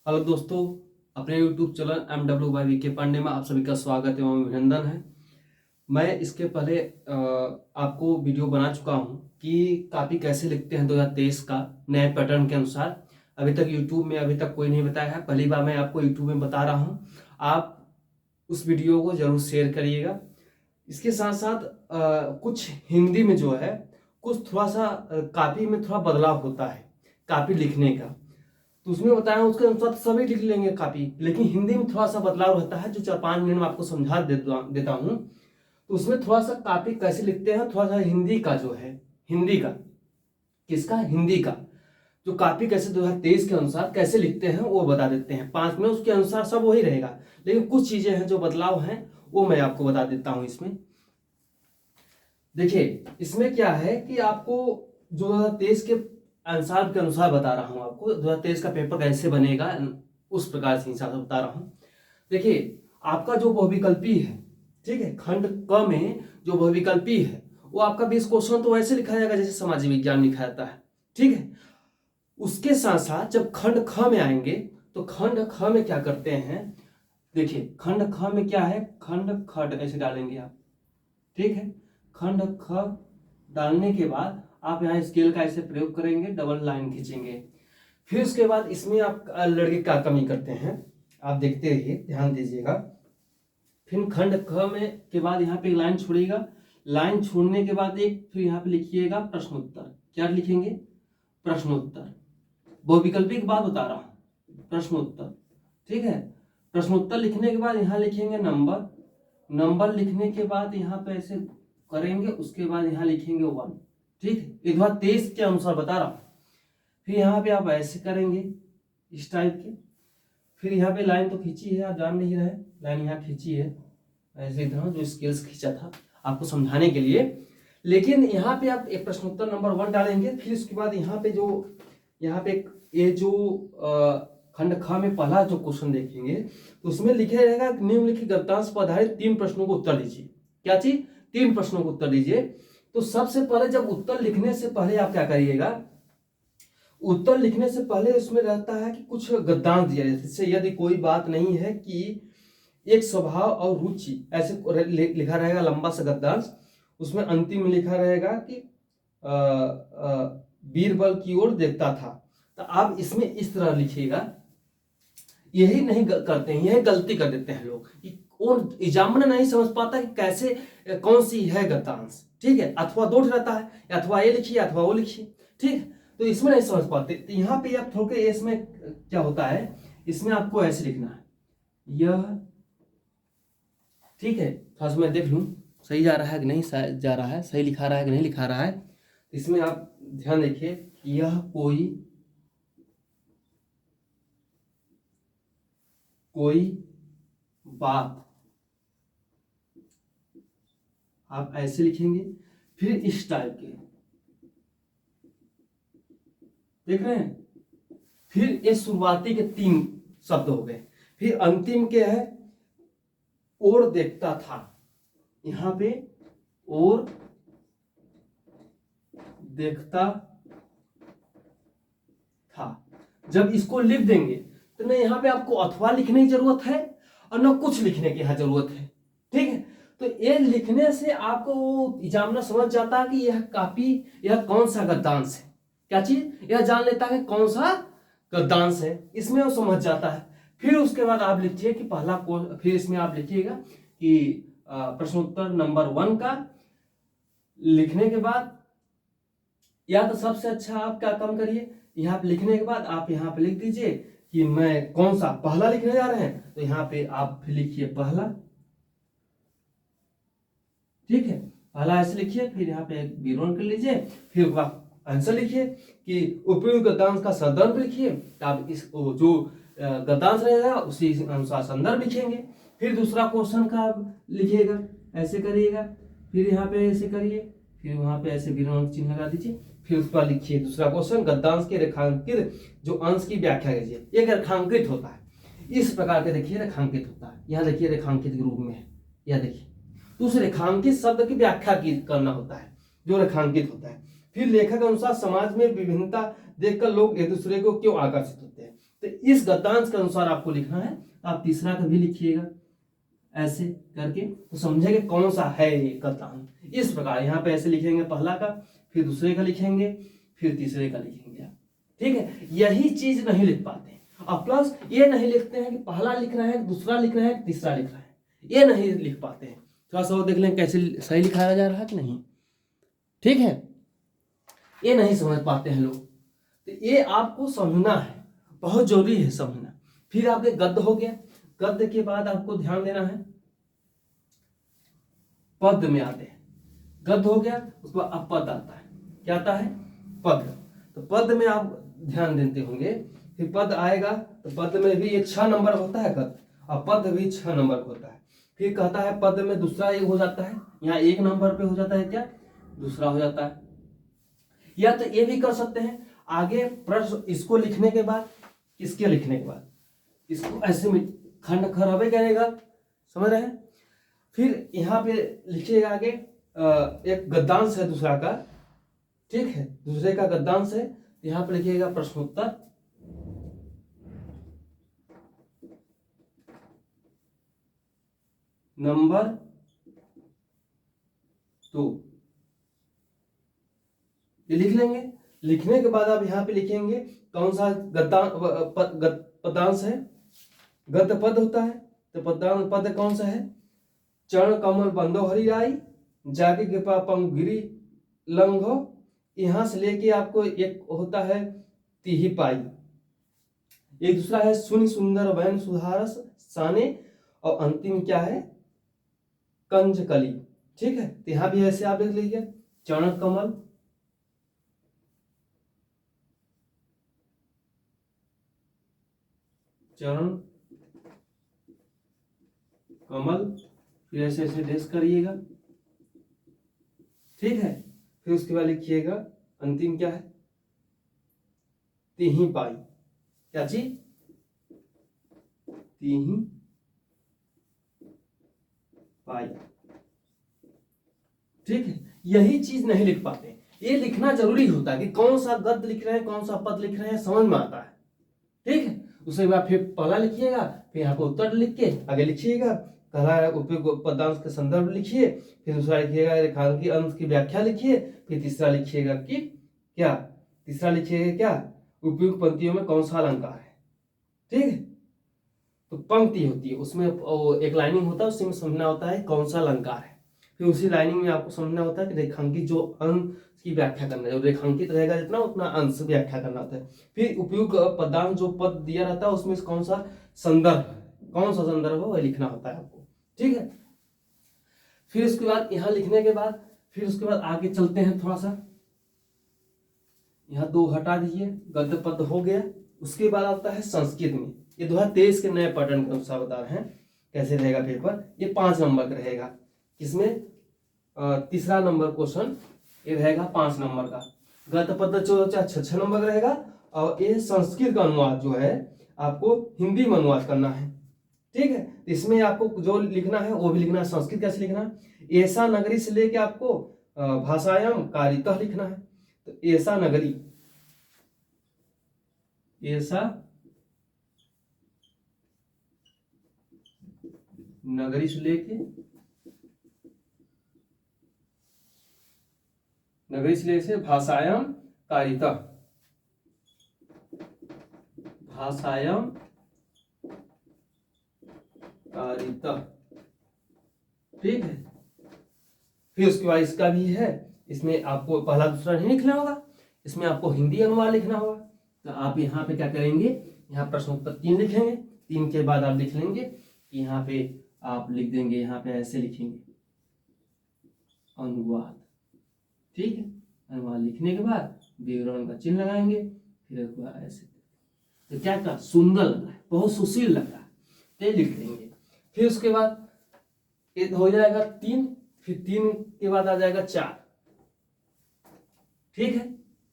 Hello दोस्तों, अपने YouTube channel MW Pandey में आप सभी का स्वागत एवं अभिनंदन है। मैं इसके पहले आपको वीडियो बना चुका हूं कि कॉपी कैसे लिखते हैं 2023 का नए पैटर्न के अनुसार। अभी तक YouTube में अभी तक कोई नहीं बताया है, पहली बार मैं आपको YouTube में बता रहा हूं। आप उस वीडियो को जरूर शेयर करिएगा। इसके साथ साथ कुछ हिंदी में जो है कुछ थोड़ा सा कॉपी में थोड़ा बदलाव होता है कॉपी लिखने का, तो उसमें बताया उसके अनुसार सभी लिख लेंगे कॉपी, लेकिन हिंदी में थोड़ा सा बदलाव रहता है जो 4-5 मिनट में आपको समझा देता हूँ। तो उसमें थोड़ा सा कॉपी कैसे लिखते हैं, थोड़ा सा हिंदी का जो है, हिंदी का किसका, हिंदी का जो कॉपी कैसे 2023 के अनुसार कैसे लिखते हैं वो बता देते हैं 5 में। उसके अनुसार सब वही रहेगा, लेकिन कुछ चीजें हैं जो बदलाव हैं वो मैं आपको बता देता हूँ। इसमें देखिए, इसमें क्या है कि आपको जो 2023 के आंसर के अनुसार बता रहा हूं, आपको 2023 का पेपर कैसे बनेगा उस प्रकार से हिसाब से बता रहा हूं। देखिए, आपका जो बहुविकल्पी है, ठीक है, खंड क में जो बहुविकल्पी है वो आपका 20 क्वेश्चन तो वैसे लिखा जाएगा जैसे सामाजिक विज्ञान लिखा जाता है, ठीक है। उसके साथ साथ जब खंड ख में आएंगे तो खंड ख में क्या करते हैं, देखिए खंड ख में क्या है, खंड खट ऐसे डालेंगे आप, ठीक है। खंड ख डालने के बाद आप यहाँ स्केल का ऐसे प्रयोग करेंगे, डबल लाइन खींचेंगे। फिर उसके बाद इसमें आप लड़के क्या कमी करते हैं आप देखते रहिए, ध्यान दीजिएगा। फिर खंड ख में के बाद यहाँ पे लाइन छोड़िएगा, लाइन छोड़ने के बाद एक फिर यहाँ पे लिखिएगा प्रश्नोत्तर। क्या लिखेंगे, प्रश्नोत्तर। बहुविकल्पी की बात बता रहा हूँ, प्रश्नोत्तर, ठीक है। प्रश्नोत्तर लिखने के बाद यहाँ लिखेंगे नंबर, नंबर लिखने के बाद यहाँ पे ऐसे करेंगे, उसके बाद यहाँ लिखेंगे 1, ठीक है। 2023 के अनुसार बता रहा हूं। फिर यहाँ पे आप ऐसे करेंगे इस टाइप के, फिर यहाँ पे लाइन तो खींची है, आप जान नहीं रहे, लाइन यहाँ खींची है ऐसे इधर जो स्केल्स खींचा था आपको समझाने के लिए। लेकिन यहाँ पे आप एक प्रश्नोत्तर नंबर 1 डालेंगे, फिर उसके बाद यहाँ पे जो यहाँ पे ये जो खंड ख में पहला जो क्वेश्चन देखेंगे तो उसमें लिखे रहेगा निम्नलिखित गद्यांश पर आधारित 3 प्रश्नों को उत्तर दीजिए। क्या चीज, 3 प्रश्नों को उत्तर दीजिए। तो सबसे पहले जब उत्तर लिखने से पहले आप क्या करिएगा, उत्तर लिखने से पहले उसमें रहता है कि कुछ गद्यांश दिया जाए, जैसे यदि कोई बात नहीं है कि एक स्वभाव और रुचि ऐसे लिखा रहेगा लंबा सा गद्यांश। उसमें अंतिम में लिखा रहेगा कि बीरबल की ओर देखता था, तो आप इसमें इस तरह लिखिएगा। यही नहीं करते हैं, यही गलती कर देते हैं लोग कि और एग्जामिनर नहीं समझ पाता कि कैसे कौन सी है गद्यांश, ठीक है। अथवा दो रहता है, अथवा ये लिखिए अथवा वो लिखिए, ठीक। तो इसमें नहीं समझ पाते, तो यहाँ पे आप थोड़े इसमें क्या होता है, इसमें आपको ऐसे लिखना है यह, ठीक है। थोड़ा सा मैं देख लूं सही जा रहा है कि नहीं जा रहा है, सही लिखा रहा है कि नहीं लिखा रहा है। इसमें आप ध्यान देखिए, यह कोई बात आप ऐसे लिखेंगे। फिर इस टाइप के देख रहे हैं, फिर ये शुरुआती के 3 शब्द हो गए। फिर अंतिम के है और देखता था, यहां पे और देखता था। जब इसको लिख देंगे तो ना यहाँ पे आपको अथवा लिखने की जरूरत है और ना कुछ लिखने की यहां जरूरत है, ठीक है। तो ये लिखने से आपको एग्जामिनर समझ जाता है कि यह कॉपी, यह कौन सा गद्यांश है, क्या चीज, यह जान लेता है कौन सा गद्यांश है, इसमें वो समझ जाता है। फिर उसके बाद आप लिखिए कि पहला फिर इसमें आप लिखिएगा कि प्रश्नोत्तर नंबर 1 का लिखने के बाद, या तो सबसे अच्छा आप क्या काम करिए, यहाँ पे लिखने के बाद आप यहाँ पे लिख दीजिए कि मैं कौन सा पहला लिखने जा रहे हैं, तो यहाँ पे आप फिर लिखिए पहला, ठीक है। पहला ऐसे लिखिए, फिर यहाँ पे एक विवरण कर लीजिए, फिर आप आंसर लिखिए कि उपयुक्त गद्यांश का संदर्भ लिखिए। आप इस जो गद्यांश रहेगा उसी अनुसार संदर्भ लिखेंगे। फिर दूसरा क्वेश्चन का लिखिएगा, ऐसे करिएगा, फिर यहाँ पे ऐसे करिए, फिर वहां पे ऐसे विराम चिन्ह लगा दीजिए, फिर उस पर लिखिए दूसरा क्वेश्चन, गद्यांश के रेखांकित जो अंश की व्याख्या कीजिए। एक रेखांकित होता है, इस प्रकार के देखिए रेखांकित होता है, यहाँ देखिए रेखांकित के रूप में है, यह देखिए। तो उस रेखांकित शब्द की व्याख्या करना होता है जो रेखांकित होता है। फिर लेखक अनुसार समाज में विभिन्नता देखकर लोग एक दूसरे को क्यों आकर्षित होते हैं, तो इस गद्यांश के अनुसार आपको लिखना है। आप तीसरा का भी लिखिएगा ऐसे करके, तो समझेंगे कौन सा है ये गद्यांश। इस प्रकार यहाँ पे ऐसे लिखेंगे, पहला का, फिर दूसरे का लिखेंगे, फिर तीसरे का लिखेंगे आप। ठीक है, यही चीज नहीं लिख पाते हैं। और प्लस ये नहीं लिखते हैं कि पहला लिखना है, दूसरा लिखना है, तीसरा लिखना है, ये नहीं लिख पाते हैं। थोड़ा सा और देख लें कैसे सही लिखाया जा रहा है कि नहीं। ठीक है, ये नहीं समझ पाते हैं लोग, तो ये आपको समझना है, बहुत जरूरी है समझना। फिर आपके गद्य हो गया, गद्य के बाद आपको ध्यान देना है पद में आते हैं। गद्य हो गया, उसके बाद अब पद आता है। क्या आता है? पद। तो पद में आप ध्यान देते होंगे, फिर पद आएगा तो पद में भी एक 6 नंबर होता है गद्य, और पद भी 6 नंबर होता है। फिर कहता है पद में दूसरा एक हो जाता है, यहाँ 1 नंबर पे हो जाता है, क्या दूसरा हो जाता है। या तो ये भी कर सकते हैं, आगे प्रश्न इसको लिखने के बाद, इसके लिखने के बाद इसको ऐसे में खंड खराबे करेगा, समझ रहे हैं। फिर यहाँ पे लिखिएगा आगे एक गद्यांश है दूसरा का, ठीक है, दूसरे का गद्यांश है, यहाँ पे लिखिएगा प्रश्नोत्तर नंबर 2, ये लिख लेंगे। लिखने के बाद आप यहाँ पे लिखेंगे कौन सा पदांश है। गद्य पद होता है, तो पदांश पद कौन सा है? चरण कमल बंदो हरिराई, जाके कृपा पंगिरी लंघो। यहां से लेके आपको एक होता है तिही पाई, एक दूसरा है सुनि सुंदर वैन सुधारस साने, और अंतिम क्या है? कंज कली। ठीक है, तो यहां भी ऐसे आप लिख लीजिए चरण कमल, चरण कमल, फिर ऐसे ऐसे डेस करिएगा। ठीक है, फिर उसके बाद लिखिएगा अंतिम क्या है? तिही पाई। क्या चीज? तिही पाई। ठीक है, यही चीज नहीं लिख पाते, ये लिखना जरूरी होता है कि कौन सा गद्य लिख रहे हैं, कौन सा पद लिख रहे हैं, समझ में आता है। ठीक है, उसके बाद फिर पहला लिखिएगा, फिर यहाँ पे उत्तर लिख के आगे लिखिएगा, पहला उपयुक्त पदांश के संदर्भ लिखिए, फिर दूसरा लिखिएगा रेखांकी अंश की व्याख्या लिखिए, फिर तीसरा लिखिएगा कि क्या, तीसरा लिखिएगा क्या, उपयुक्त पंक्तियों में कौन सा अलंकार है। ठीक है, तो पंक्ति होती है उसमें एक लाइनिंग होता है, उसमें समझना होता है कौन सा अलंकार है। फिर उसी लाइनिंग में आपको समझना होता है कि रेखांकित जो अंश की व्याख्या करना है, रेखांकित रहेगा जितना उतना अंश व्याख्या करना होता है। फिर उपयुक्त पदांश जो पद दिया रहता है उसमें कौन सा संदर्भ, कौन सा संदर्भ है वह लिखना होता है आपको। ठीक है, फिर उसके बाद यहाँ लिखने के बाद फिर उसके बाद आगे चलते हैं थोड़ा सा, यहाँ 2 हटा दीजिए, गद्य पद हो गया। उसके बाद आता है संस्कृत में, ये 2023 के नए पैटर्न के अनुसार बता रहे हैं कैसे रहेगा पेपर। ये 5 नंबर का रहेगा, इसमें तीसरा नंबर क्वेश्चन ये रहेगा 5 नंबर का। गद्य पद जो 6 नंबर का रहेगा, और ये संस्कृत का अनुवाद जो है आपको हिंदी में अनुवाद करना है। ठीक है, इसमें आपको जो लिखना है वो भी लिखना है। संस्कृत कैसे लिखना है? ऐसा नगरी से लेके आपको भाषायाम कारितः लिखना है। तो ऐसा नगरी, ऐसा नगरी से लेके भाषायाम कारितः, भाषायाम कारितः। ठीक है, फिर उसके बाद इसका भी है, इसमें आपको पहला दूसरा नहीं लिखना होगा, इसमें आपको हिंदी अनुवाद लिखना होगा। तो आप यहाँ पे क्या करेंगे, यहाँ प्रश्नोत्तर 3 लिखेंगे, 3 के बाद आप लिख लेंगे कि यहाँ पे आप लिख देंगे, यहाँ पे ऐसे लिखेंगे अनुवाद। ठीक है, अनुवाद लिखने के बाद विवरण का चिन्ह लगाएंगे, फिर उसके बाद ऐसे। तो क्या क्या सुंदर लग रहा है, बहुत सुशील लग रहा है, तो लिख देंगे। फिर उसके बाद ये हो जाएगा 3, फिर 3 के बाद आ जाएगा 4। ठीक है,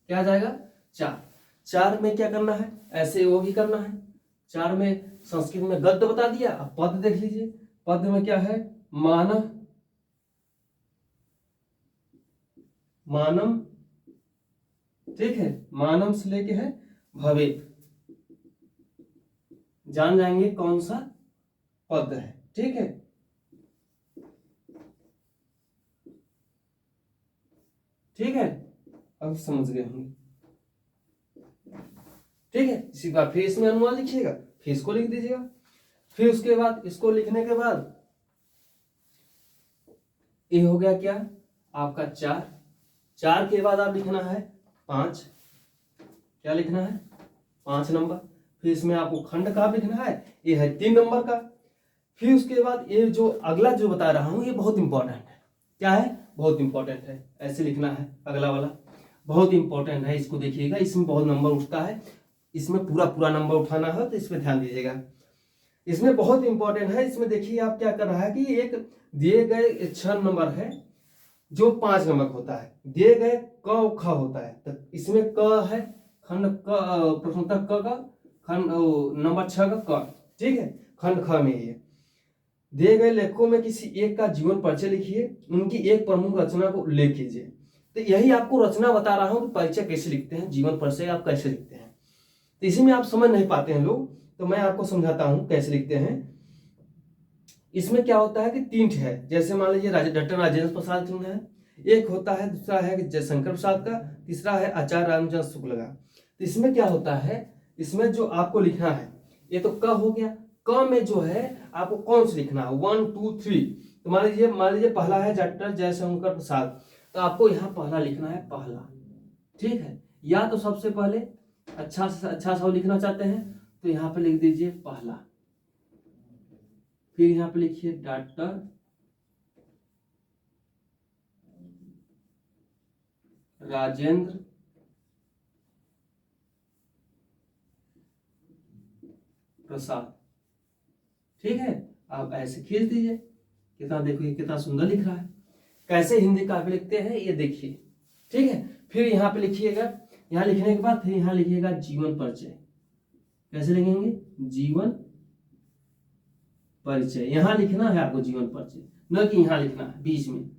क्या आ जाएगा 4। 4 में क्या करना है, ऐसे वो भी करना है। 4 में संस्कृत में गद्य बता दिया, अब पद देख लीजिए। पद में क्या है? मानव, मानम। ठीक है, मानम से लेके है भवेत। जान जाएंगे कौन सा पद है। ठीक है, ठीक है, अब समझ गए होंगे। ठीक है, इसी बार फिर इसमें अनुमान लिखिएगा, फिर इसको लिख दीजिएगा। फिर उसके बाद इसको लिखने के बाद ये हो गया क्या आपका 4। 4 के बाद आप लिखना है 5। क्या लिखना है? 5 नंबर। फिर इसमें आपको खंड का लिखना है, ये है 3 नंबर का। फिर उसके बाद ये जो अगला जो बता रहा हूं ये बहुत इंपॉर्टेंट है। क्या है? बहुत इंपॉर्टेंट है। ऐसे लिखना है अगला वाला, बहुत इंपॉर्टेंट है, इसको देखिएगा, इसमें बहुत नंबर उठता है, इसमें पूरा पूरा नंबर उठाना है, तो इसमें ध्यान दीजिएगा। इसमें बहुत इंपॉर्टेंट है। इसमें देखिए आप क्या कर रहा है कि एक दिए गए 6 नंबर है जो 5 नंबर होता है, दिए गए क ख होता है, तो इसमें क है, खंड क, प्रथमतः क का, खंड नंबर 6 का क। ठीक है, खंड ख में ये दिए गए लेखकों में किसी एक का जीवन परिचय लिखिए, उनकी एक प्रमुख रचना को उल्लेख कीजिए। तो यही आपको रचना बता रहा हूं कि परिचय कैसे लिखते हैं, जीवन परिचय आप कैसे लिखते हैं। तो इसी में आप समझ नहीं पाते हैं लोग, तो मैं आपको समझाता हूं कैसे लिखते हैं। इसमें क्या होता है कि 3 है, जैसे मान लीजिए डॉक्टर राजेंद्र प्रसाद सिंह है, एक होता है, दूसरा है जयशंकर प्रसाद का, तीसरा है आचार्य रामचंद्र शुक्ल का। तो इसमें क्या होता है, इसमें जो आपको लिखना है, ये तो क हो गया, क में जो है आपको कौन सा लिखना है, 1 2 3। तो मान लीजिए पहला है डॉक्टर जयशंकर प्रसाद, तो आपको यहाँ पहला लिखना है, पहला। ठीक है, या तो सबसे पहले अच्छा से अच्छा सा लिखना चाहते हैं तो यहाँ पे लिख दीजिए पहला, फिर यहाँ पे लिखिए डॉक्टर राजेंद्र प्रसाद। ठीक है, आप ऐसे खींच दीजिए, कितना देखिए कितना सुंदर लिख रहा है। कैसे हिंदी काव्य लिखते हैं ये देखिए। ठीक है, फिर यहाँ पे लिखिएगा, यहाँ लिखने के बाद फिर यहाँ लिखिएगा जीवन परिचय। कैसे लिखेंगे? जीवन परिचय, यहाँ लिखना है आपको जीवन परिचय, न कि यहाँ लिखना है बीच में।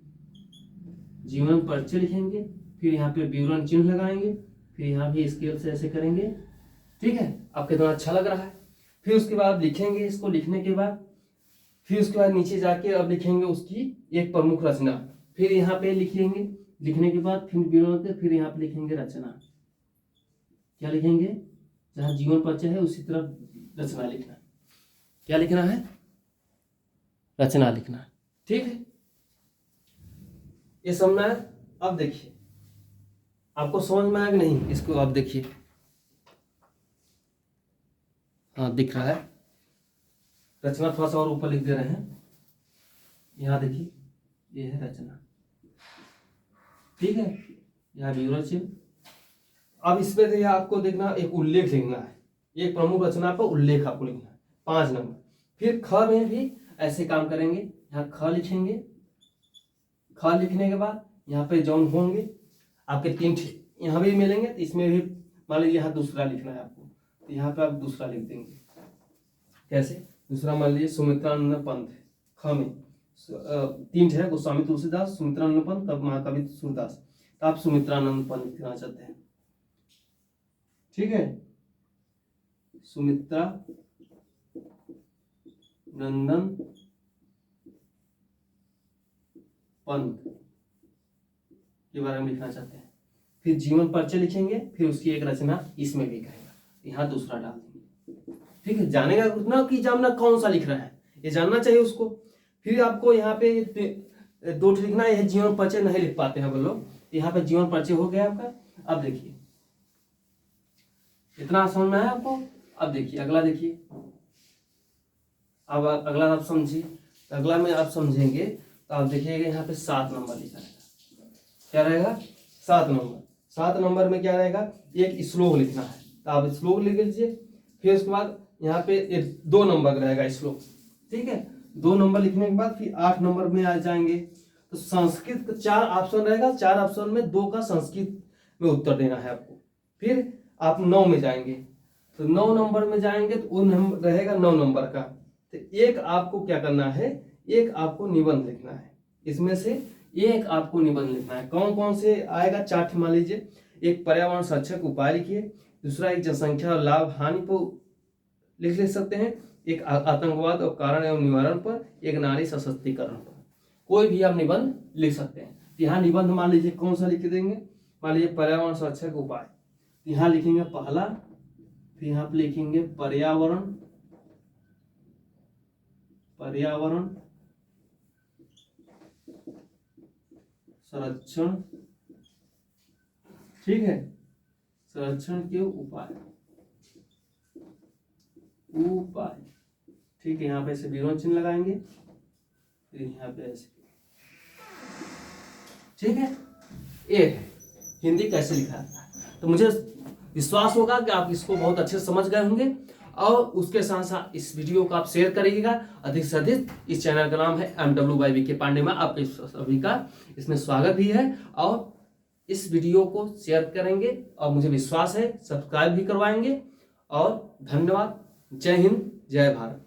जीवन परिचय लिखेंगे, फिर यहाँ पे विवरण चिन्ह लगाएंगे, फिर यहाँ भी स्केल से ऐसे करेंगे। ठीक है, अब कितना अच्छा लग रहा है। फिर उसके बाद लिखेंगे, इसको लिखने के बाद फिर उसके बाद नीचे जाके अब लिखेंगे उसकी एक प्रमुख रचना, फिर यहाँ पे लिखेंगे, लिखने के बाद फिर विवरण के, फिर यहाँ पे लिखेंगे रचना। क्या लिखेंगे? जहाँ जीवन परिचय है उसी तरफ रचना लिखना। क्या लिखना है? रचना लिखना। ठीक है, ये समझना है। अब देखिए आपको समझ में आया कि नहीं, इसको अब देखिए, हाँ दिख रहा है, रचना थोड़ा सा और ऊपर लिख दे रहे हैं, यहाँ देखिए ये है रचना। ठीक है, यहाँ विवरण चिन्ह। अब इसमें से आपको देखना एक उल्लेख लिखना है, एक प्रमुख रचना पर उल्लेख आपको लिखना है, 5 नंबर। फिर ख में भी ऐसे काम करेंगे, यहाँ ख लिखेंगे, ख लिखने के बाद यहाँ पे जौन होंगे आपके 3 यहाँ भी मिलेंगे, तो इसमें भी मान लीजिए यहाँ दूसरा लिखना है आपको, तो यहाँ पे आप दूसरा लिख देंगे। कैसे? दूसरा मान लीजिए सुमित्रानंद पंत है, ख में 3 है, गोस्वामी तुलसीदास, सुमित्रानंद पंत, तब महाकवि सूरदास, तो आप सुमित्रानंद पंत लिखना चाहते हैं। ठीक है, सुमित्रा नंदन पंत के बारे में लिखना चाहते हैं। फिर जीवन परिचय लिखेंगे, फिर उसकी एक रचना इसमें भी कहेगा, यहाँ दूसरा डाल देंगे। ठीक है, जानेगा उतना कि जानना कौन सा लिख रहा है, ये जानना चाहिए उसको। फिर आपको यहाँ पे 2 लिखना है, जीवन परिचय नहीं लिख पाते हैं वो लोग, यहाँ पे जीवन परिचय हो गया आपका। अब देखिए इतना समझ में आया आपको। अब देखिए अगला, देखिए अब अगला आप समझिए, अगला में आप समझेंगे तो आप देखिएगा यहाँ पे 7 नंबर लिखा रहेगा। क्या रहेगा? 7 नंबर। 7 नंबर में क्या रहेगा? एक श्लोक लिखना है, तो आप श्लोक लिख लीजिए। फिर उसके बाद यहाँ पे 2 नंबर रहेगा श्लोक। ठीक है, 2 नंबर लिखने के बाद फिर 8 नंबर में आ जाएंगे, तो संस्कृत का 4 ऑप्शन रहेगा, 4 ऑप्शन में 2 का संस्कृत में उत्तर देना है आपको। फिर आप 9 में जाएंगे, तो 9 नंबर में जाएंगे तो वो नंबर रहेगा 9 नंबर का, तो एक आपको क्या करना है, एक आपको निबंध लिखना है, इसमें से एक आपको निबंध लिखना है। कौन कौन से आएगा? 4 मान लीजिए। एक पर्यावरण संरक्षक उपाय लिखिए, दूसरा एक जनसंख्या और लाभ हानि पर लिख सकते हैं, एक आतंकवाद और कारण एवं निवारण पर, एक नारी सशक्तिकरण पर। कोई भी आप निबंध लिख सकते हैं। यहाँ निबंध मान लीजिए कौन सा लिख देंगे, मान लीजिए पर्यावरण संरक्षण के उपाय, यहाँ लिखेंगे पहला, फिर यहाँ पे लिखेंगे पर्यावरण संरक्षण, ठीक है, संरक्षण के उपाय, ठीक है। यहाँ पे ऐसे विरोध चिन्ह लगाएंगे, फिर यहाँ पे ऐसे, ठीक है। ये है हिंदी कैसे लिखा जाता है। तो मुझे विश्वास होगा कि आप इसको बहुत अच्छे से समझ गए होंगे, और उसके साथ साथ इस वीडियो को आप शेयर करिएगा अधिक से अधिक। इस चैनल का नाम है MW by VK पांडे में, आपके सभी का इसमें स्वागत भी है। और इस वीडियो को शेयर करेंगे और मुझे विश्वास है सब्सक्राइब भी करवाएंगे। और धन्यवाद। जय हिंद, जय भारत।